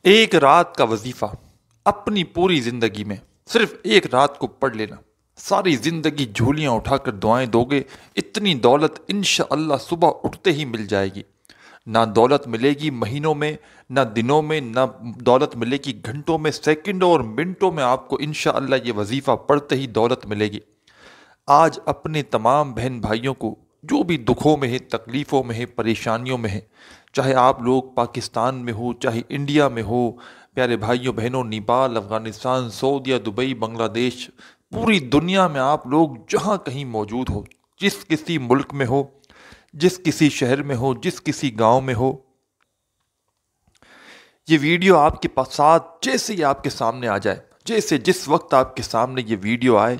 ایک رات کا وظیفہ اپنی پوری زندگی میں صرف ایک رات کو پڑھ لینا، ساری زندگی جھولیاں اٹھا کر دعائیں دو گے، اتنی دولت انشاءاللہ صبح اٹھتے ہی مل جائے گی۔ نہ دولت ملے گی مہینوں میں، نہ دنوں میں، نہ دولت ملے گی گھنٹوں میں، سیکنڈوں اور منٹوں میں آپ کو انشاءاللہ یہ وظیفہ پڑھتے ہی دولت ملے گی۔ آج اپنے تمام بہن بھائیوں کو جو بھی دکھوں میں ہے، تکلیفوں میں ہے، پریشانیوں میں ہے، چاہے آپ لوگ پاکستان میں ہو، چاہے انڈیا میں ہو، پیارے بھائیوں بہنوں، نیپال، افغانستان، سعودیہ، دبئی، بنگلہ دیش، پوری دنیا میں آپ لوگ جہاں کہیں موجود ہو، جس کسی ملک میں ہو، جس کسی شہر میں ہو، جس کسی گاؤں میں ہو، یہ ویڈیو آپ کے ساتھ جیسے ہی آپ کے سامنے آ جائے، جیسے جس وقت آپ کے سامنے یہ ویڈیو آئے،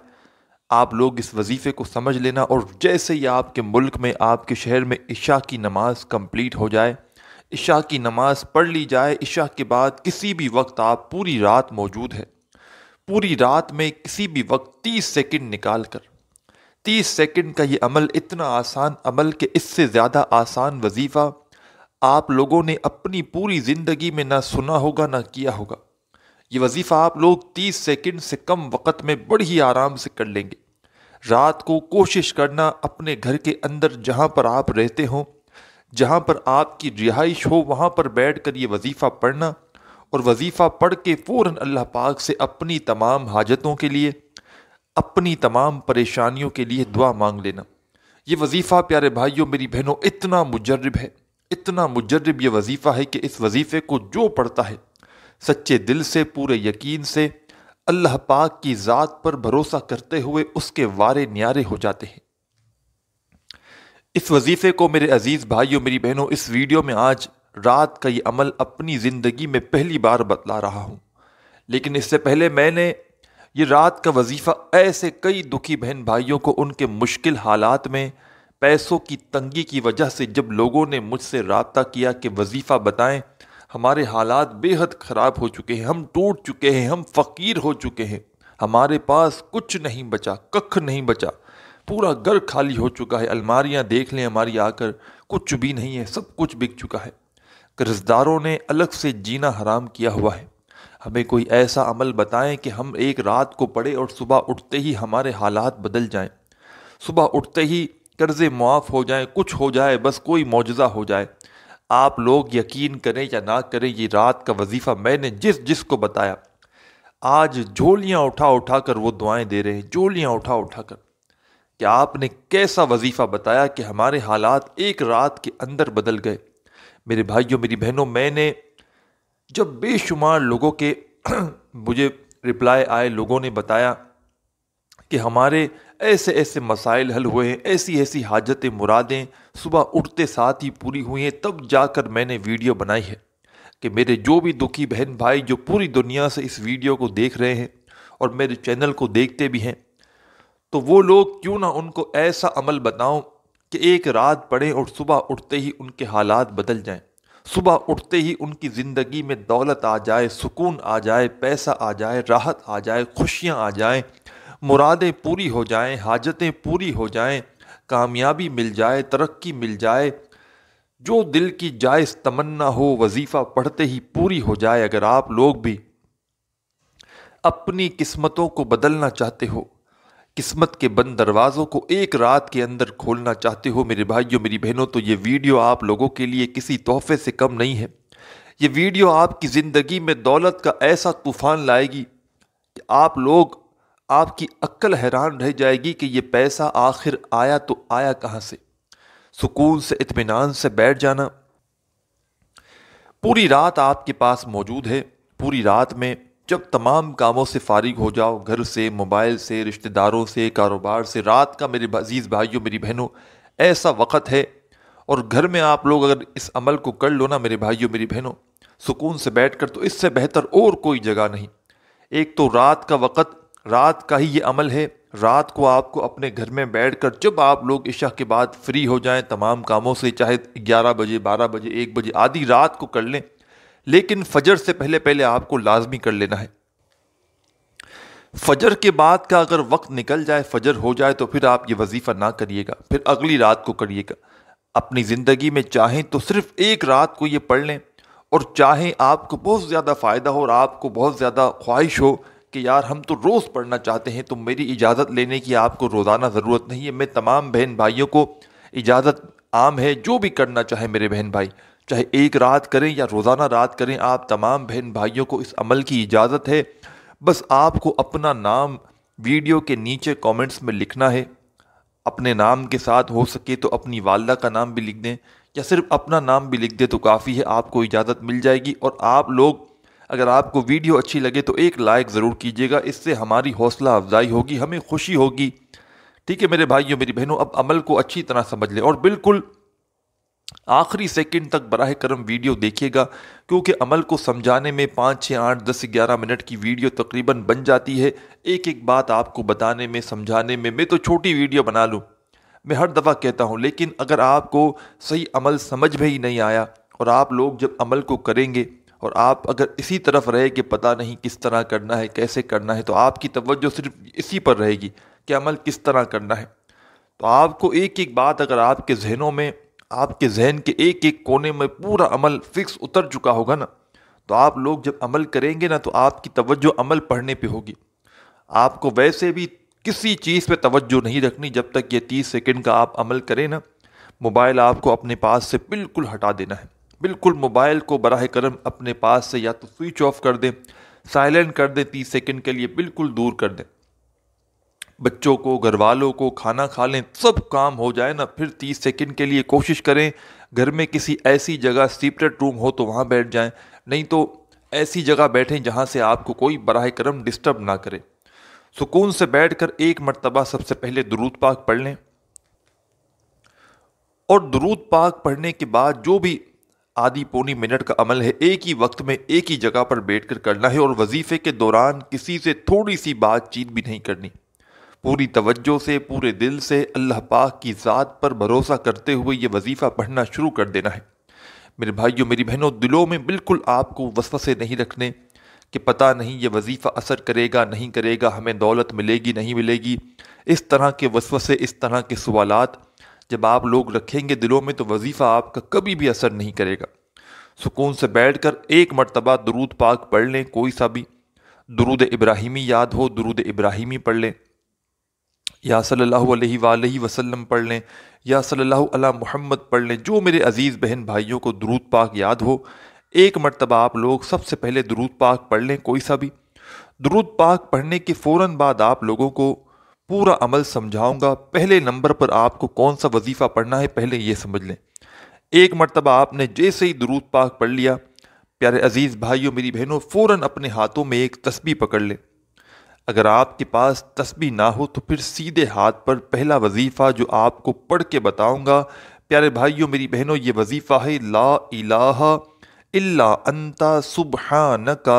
آپ لوگ اس وظیفے کو سمجھ لینا، اور جیسے ہی آپ کے ملک میں، آپ کے شہر میں عشاء کی نماز کمپلیٹ ہو جائے، عشاء کی نماز پڑھ لی جائے، عشاء کے بعد کسی بھی وقت آپ پوری رات موجود ہے، پوری رات میں کسی بھی وقت 30 سیکنڈ نکال کر، 30 سیکنڈ کا یہ عمل اتنا آسان عمل کہ اس سے زیادہ آسان وظیفہ آپ لوگوں نے اپنی پوری زندگی میں نہ سنا ہوگا نہ کیا ہوگا۔ یہ وظیفہ آپ لوگ 30 سیکنڈ سے کم وقت میں بڑی ہی آرام سے کر لیں گے۔ رات کو کوشش کرنا اپنے گھر کے اندر جہاں پر آپ رہتے ہوں، جہاں پر آپ کی رہائش ہو، وہاں پر بیٹھ کر یہ وظیفہ پڑھنا، اور وظیفہ پڑھ کے فوراً اللہ پاک سے اپنی تمام حاجتوں کے لیے، اپنی تمام پریشانیوں کے لیے دعا مانگ لینا۔ یہ وظیفہ پیارے بھائیوں میری بہنوں اتنا مجرب ہے، اتنا مجرب یہ وظیفہ ہے کہ اس وظیفے کو جو پڑھتا ہے سچے دل سے، پورے یقین سے، اللہ پاک کی ذات پر بھروسہ کرتے ہوئے اس کے وارے نیارے ہو جاتے ہیں۔ اس وظیفے کو میرے عزیز بھائیوں میری بہنوں، اس ویڈیو میں آج رات کا یہ عمل اپنی زندگی میں پہلی بار بتلا رہا ہوں، لیکن اس سے پہلے میں نے یہ رات کا وظیفہ ایسے کئی دکھی بہن بھائیوں کو ان کے مشکل حالات میں پیسوں کی تنگی کی وجہ سے جب لوگوں نے مجھ سے رابطہ کیا کہ وظیفہ بتائیں، ہمارے حالات بے حد خراب ہو چکے ہیں، ہم ٹوٹ چکے ہیں، ہم فقیر ہو چکے ہیں، ہمارے پاس کچھ نہیں بچا، ککھ نہیں بچا، پورا گھر خالی ہو چکا ہے، الماریاں دیکھ لیں ہماری آ کر، کچھ بھی نہیں ہے، سب کچھ بک چکا ہے، قرضداروں نے الگ سے جینا حرام کیا ہوا ہے، ہمیں کوئی ایسا عمل بتائیں کہ ہم ایک رات کو پڑھیں اور صبح اٹھتے ہی ہمارے حالات بدل جائیں، صبح اٹھتے ہی قرضے معاف ہو جائیں، کچھ ہو جائے، بس کوئی معجزہ ہو جائے۔ آپ لوگ یقین کریں یا نہ کریں، یہ رات کا وظیفہ میں نے جس جس کو بتایا، آج جھولیاں اٹھا اٹھا کر وہ دعائیں دے رہے ہیں، جھولیاں اٹھا اٹھا کر کہ آپ نے کیسا وظیفہ بتایا کہ ہمارے حالات ایک رات کے اندر بدل گئے۔ میرے بھائیوں میری بہنوں، میں نے جب بے شمار لوگوں کے مجھے رپلائی آئے، لوگوں نے بتایا کہ ہمارے ایسے ایسے مسائل حل ہوئے ہیں، ایسی ایسی حاجتیں مرادیں صبح اٹھتے ساتھ ہی پوری ہوئی ہیں، تب جا کر میں نے ویڈیو بنائی ہے کہ میرے جو بھی دکھی بہن بھائی جو پوری دنیا سے اس ویڈیو کو دیکھ رہے ہیں اور میرے چینل کو دیکھتے بھی ہیں، تو وہ لوگ کیوں نہ ان کو ایسا عمل بتاؤں کہ ایک رات پڑھیں اور صبح اٹھتے ہی ان کے حالات بدل جائیں، صبح اٹھتے ہی ان کی زندگی میں دولت آ جائے، سکون آ جائے، پیسہ آ جائے، راحت آ جائے، خوشیاں آ جائیں، مرادیں پوری ہو جائیں، حاجتیں پوری ہو جائیں، کامیابی مل جائے، ترقی مل جائے، جو دل کی جائز تمنا ہو وظیفہ پڑھتے ہی پوری ہو جائے۔ اگر آپ لوگ بھی اپنی قسمتوں کو بدلنا چاہتے ہو، قسمت کے بند دروازوں کو ایک رات کے اندر کھولنا چاہتے ہو میرے بھائیوں میری بہنوں، تو یہ ویڈیو آپ لوگوں کے لیے کسی تحفے سے کم نہیں ہے۔ یہ ویڈیو آپ کی زندگی میں دولت کا ایسا طوفان لائے گی کہ آپ کی عقل حیران رہ جائے گی کہ یہ پیسہ آخر آیا تو آیا کہاں سے۔ سکون سے، اطمینان سے بیٹھ جانا، پوری رات آپ کے پاس موجود ہے، پوری رات میں جب تمام کاموں سے فارغ ہو جاؤ، گھر سے، موبائل سے، رشتہ داروں سے، کاروبار سے، رات کا میرے عزیز بھائیوں میری بہنوں ایسا وقت ہے، اور گھر میں آپ لوگ اگر اس عمل کو کر لو نا میرے بھائیوں میری بہنوں سکون سے بیٹھ کر، تو اس سے بہتر اور کوئی جگہ نہیں۔ ایک تو رات کا وقت، رات کا ہی یہ عمل ہے، رات کو آپ کو اپنے گھر میں بیٹھ کر جب آپ لوگ عشاء کے بعد فری ہو جائیں تمام کاموں سے، چاہے 11 بجے، 12 بجے، 1 بجے، آدھی رات کو کر لیں، لیکن فجر سے پہلے پہلے آپ کو لازمی کر لینا ہے۔ فجر کے بعد کا اگر وقت نکل جائے، فجر ہو جائے، تو پھر آپ یہ وظیفہ نہ کریے گا، پھر اگلی رات کو کریے گا۔ اپنی زندگی میں چاہیں تو صرف ایک رات کو یہ پڑھ لیں، اور چاہیں آپ کو بہت زیادہ فائدہ ہو اور آپ کو بہت زیادہ خواہش ہو کہ یار ہم تو روز پڑھنا چاہتے ہیں، تو میری اجازت لینے کی آپ کو روزانہ ضرورت نہیں ہے۔ میں تمام بہن بھائیوں کو اجازت عام ہے، جو بھی کرنا چاہے میرے بہن بھائی، چاہے ایک رات کریں یا روزانہ رات کریں، آپ تمام بہن بھائیوں کو اس عمل کی اجازت ہے۔ بس آپ کو اپنا نام ویڈیو کے نیچے کامنٹس میں لکھنا ہے، اپنے نام کے ساتھ ہو سکے تو اپنی والدہ کا نام بھی لکھ دیں، یا صرف اپنا نام بھی لکھ دیں تو کافی ہے، آپ کو اجازت مل جائے گی۔ اور آپ لوگ اگر آپ کو ویڈیو اچھی لگے تو ایک لائک ضرور کیجیے گا، اس سے ہماری حوصلہ افزائی ہوگی، ہمیں خوشی ہوگی۔ ٹھیک ہے میرے بھائیوں میری بہنوں، اب عمل کو اچھی طرح سمجھ لیں اور بالکل آخری سیکنڈ تک براہ کرم ویڈیو دیکھیے گا، کیونکہ عمل کو سمجھانے میں 5 6 8 10 11 منٹ کی ویڈیو تقریباً بن جاتی ہے۔ ایک ایک بات آپ کو بتانے میں سمجھانے میں تو چھوٹی ویڈیو بنا لوں، میں ہر دفعہ کہتا ہوں، لیکن اگر آپ کو صحیح عمل سمجھ میں ہی نہیں آیا اور آپ لوگ جب عمل کو کریں گے اور آپ اگر اسی طرف رہے کہ پتہ نہیں کس طرح کرنا ہے کیسے کرنا ہے، تو آپ کی توجہ صرف اسی پر رہے گی کہ عمل کس طرح کرنا ہے۔ تو آپ کو ایک ایک بات اگر آپ کے ذہنوں میں، آپ کے ذہن کے ایک ایک کونے میں پورا عمل فکس اتر چکا ہوگا نا، تو آپ لوگ جب عمل کریں گے نا تو آپ کی توجہ عمل پڑھنے پہ ہوگی۔ آپ کو ویسے بھی کسی چیز پہ توجہ نہیں رکھنی جب تک یہ 30 سیکنڈ کا آپ عمل کریں نا۔ موبائل آپ کو اپنے پاس سے بالکل ہٹا دینا ہے، بالکل موبائل کو براہ کرم اپنے پاس سے یا تو سوئچ آف کر دیں، سائلنٹ کر دیں، 30 سیکنڈ کے لیے بالکل دور کر دیں۔ بچوں کو، گھر والوں کو کھانا کھا لیں، سب کام ہو جائے نا، پھر 30 سیکنڈ کے لیے کوشش کریں گھر میں کسی ایسی جگہ، سیپریٹ روم ہو تو وہاں بیٹھ جائیں، نہیں تو ایسی جگہ بیٹھیں جہاں سے آپ کو کوئی براہ کرم ڈسٹرب نہ کرے۔ سکون سے بیٹھ کر ایک مرتبہ سب سے پہلے درود پاک پڑھ لیں، اور درود پاک پڑھنے کے بعد جو بھی آدھی پونی منٹ کا عمل ہے ایک ہی وقت میں ایک ہی جگہ پر بیٹھ کر کرنا ہے، اور وظیفے کے دوران کسی سے تھوڑی سی بات چیت بھی نہیں کرنی۔ پوری توجہ سے، پورے دل سے اللہ پاک کی ذات پر بھروسہ کرتے ہوئے یہ وظیفہ پڑھنا شروع کر دینا ہے۔ میرے بھائیوں میری بہنوں، دلوں میں بالکل آپ کو وسوسے نہیں رکھنے کہ پتہ نہیں یہ وظیفہ اثر کرے گا نہیں کرے گا، ہمیں دولت ملے گی نہیں ملے گی۔ اس طرح کے وسوسے، اس طرح کے سوالات جب آپ لوگ رکھیں گے دلوں میں تو وظیفہ آپ کا کبھی بھی اثر نہیں کرے گا۔ سکون سے بیٹھ کر ایک مرتبہ درود پاک پڑھ لیں، کوئی سا بھی درود ابراہیمی یاد ہو درود ابراہیمی پڑھ لیں، یا صلی اللہ علیہ وآلہ وسلم پڑھ لیں، یا صلی اللہ علی محمد پڑھ لیں، جو میرے عزیز بہن بھائیوں کو درود پاک یاد ہو۔ ایک مرتبہ آپ لوگ سب سے پہلے درود پاک پڑھ لیں، کوئی سا بھی۔ درود پاک پڑھنے کے فوراً بعد آپ لوگوں کو پورا عمل سمجھاؤں گا۔ پہلے نمبر پر آپ کو کون سا وظیفہ پڑھنا ہے پہلے یہ سمجھ لیں۔ ایک مرتبہ آپ نے جیسے ہی درود پاک پڑھ لیا، پیارے عزیز بھائیوں میری بہنوں، فوراً اپنے ہاتھوں میں ایک تسبیح پکڑ لیں۔ اگر آپ کے پاس تسبیح نہ ہو تو پھر سیدھے ہاتھ پر پہلا وظیفہ جو آپ کو پڑھ کے بتاؤں گا، پیارے بھائیوں میری بہنوں، یہ وظیفہ ہے لا الہ الا انت سبحانک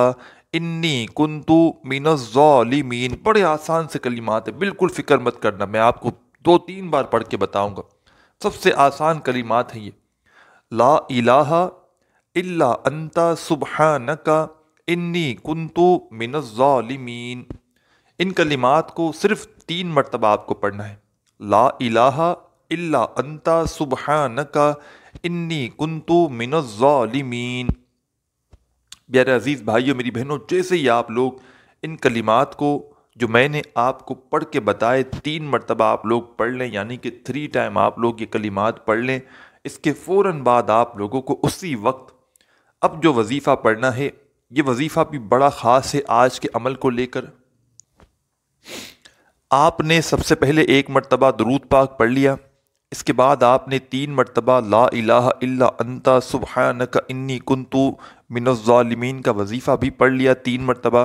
انی کنت من الظالمین۔ بڑے آسان سے کلمات ہیں، بالکل فکر مت کرنا، میں آپ کو 2 3 بار پڑھ کے بتاؤں گا۔ سب سے آسان کلمات ہیں یہ، لا الہ الا انت سبحانک انی کنت من الظالمین۔ ان کلمات کو صرف 3 مرتبہ آپ کو پڑھنا ہے، لا الہ الا انت سبحانک انی کنت من الظالمین۔ میرے عزیز بھائیوں میری بہنوں، جیسے ہی آپ لوگ ان کلمات کو جو میں نے آپ کو پڑھ کے بتائے 3 مرتبہ آپ لوگ پڑھ لیں، یعنی کہ 3 ٹائم آپ لوگ یہ کلمات پڑھ لیں، اس کے فوراً بعد آپ لوگوں کو اسی وقت اب جو وظیفہ پڑھنا ہے، یہ وظیفہ بھی بڑا خاص ہے آج کے عمل کو لے کر۔ آپ نے سب سے پہلے 1 مرتبہ درود پاک پڑھ لیا، اس کے بعد آپ نے 3 مرتبہ لا الہ الا انت سبحانک انی کنت من الظالمین کا وظیفہ بھی پڑھ لیا 3 مرتبہ۔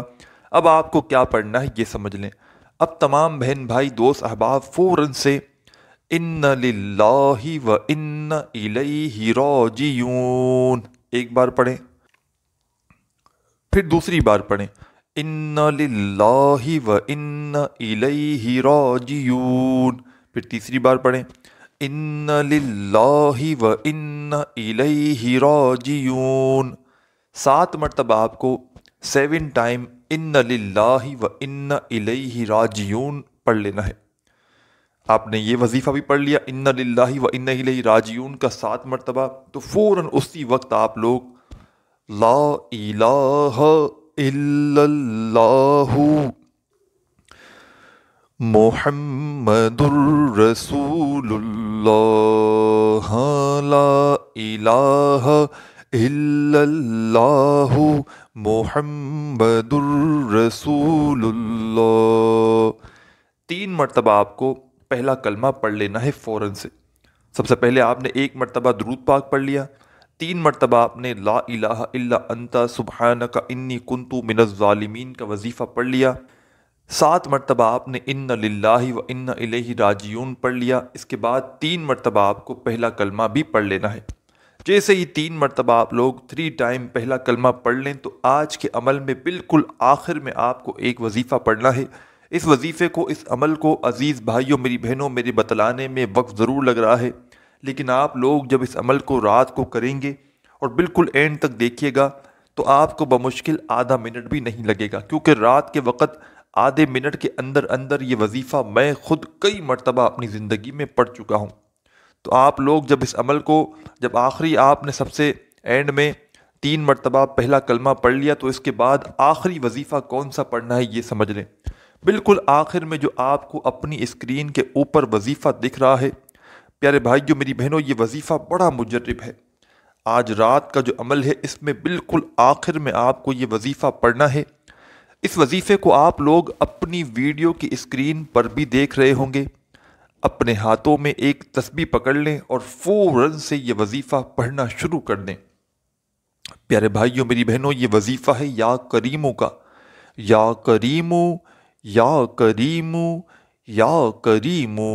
اب آپ کو کیا پڑھنا ہے یہ سمجھ لیں۔ اب تمام بہن بھائی دوست احباب فوراً سے ان للہ و ان الیہ راجعون ایک بار پڑھیں، پھر دوسری بار پڑھیں، ان للہ و ان الیہ راجعون، پھر تیسری بار پڑھیں، ان للہ و ان الیہ راجعون۔ 7 مرتبہ آپ کو 7 ٹائم ان للہ و ان الیہ راجعون پڑھ لینا ہے۔ آپ نے یہ وظیفہ بھی پڑھ لیا ان للہ و ان الیہ راجعون کا 7 مرتبہ، تو فوراً اسی وقت آپ لوگ لا الہ الا اللہ محمد الرسول اللہ، لا الہ الا اللہ محمد الرسول اللہ۔ 3 مرتبہ آپ کو پہلا کلمہ پڑھ لینا ہے فوراً سے۔ سب سے پہلے آپ نے 1 مرتبہ درود پاک پڑھ لیا، 3 مرتبہ آپ نے لا الہ الا انت سبحانک انی کنت من الظالمین کا وظیفہ پڑھ لیا، 7 مرتبہ آپ نے ان للہ و انا الیہ راجعون پڑھ لیا۔ اس کے بعد 3 مرتبہ آپ کو پہلا کلمہ بھی پڑھ لینا ہے۔ جیسے ہی 3 مرتبہ آپ لوگ 3 ٹائم پہلا کلمہ پڑھ لیں تو آج کے عمل میں بالکل آخر میں آپ کو ایک وظیفہ پڑھنا ہے۔ اس وظیفے کو، اس عمل کو عزیز بھائیوں، میری بہنوں، میرے بتلانے میں وقت ضرور لگ رہا ہے، لیکن آپ لوگ جب اس عمل کو رات کو کریں گے اور بالکل اینڈ تک دیکھیے گا تو آپ کو بمشکل آدھا منٹ بھی نہیں لگے گا، کیونکہ رات کے وقت آدھے منٹ کے اندر اندر یہ وظیفہ میں خود کئی مرتبہ اپنی زندگی میں پڑھ چکا ہوں۔ تو آپ لوگ جب اس عمل کو، جب آخری آپ نے سب سے اینڈ میں 3 مرتبہ پہلا کلمہ پڑھ لیا تو اس کے بعد آخری وظیفہ کون سا پڑھنا ہے یہ سمجھ لیں۔ بالکل آخر میں جو آپ کو اپنی اسکرین کے اوپر وظیفہ دکھ رہا ہے، پیارے بھائیوں، میری بہنوں، یہ وظیفہ بڑا مجرب ہے۔ آج رات کا جو عمل ہے اس میں بالکل آخر میں آپ کو یہ وظیفہ پڑھنا ہے۔ اس وظیفے کو آپ لوگ اپنی ویڈیو کی اسکرین پر بھی دیکھ رہے ہوں گے۔ اپنے ہاتھوں میں ایک تسبیح پکڑ لیں اور فوراً سے یہ وظیفہ پڑھنا شروع کر دیں۔ پیارے بھائیوں، میری بہنوں، یہ وظیفہ ہے یا کریمو کا۔ یا کریمو، یا کریمو، یا کریمو،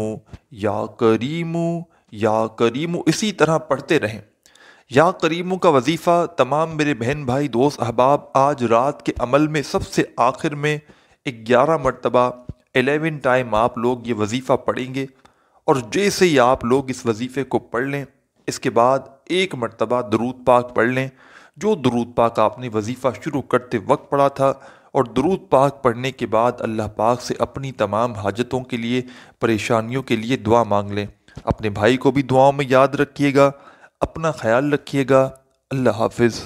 یا کریمو، یا کریمو، اسی طرح پڑھتے رہیں۔ یا کریمو کا وظیفہ تمام میرے بہن بھائی دوست احباب آج رات کے عمل میں سب سے آخر میں 11 مرتبہ 11 ٹائم آپ لوگ یہ وظیفہ پڑھیں گے، اور جیسے ہی آپ لوگ اس وظیفے کو پڑھ لیں اس کے بعد 1 مرتبہ درود پاک پڑھ لیں، جو درود پاک آپ نے وظیفہ شروع کرتے وقت پڑھا تھا، اور درود پاک پڑھنے کے بعد اللہ پاک سے اپنی تمام حاجتوں کے لیے، پریشانیوں کے لیے دعا مانگ لیں۔ اپنے بھائی کو بھی دعاؤں میں یاد رکھیے گا، اپنا خیال رکھیے گا۔ اللہ حافظ۔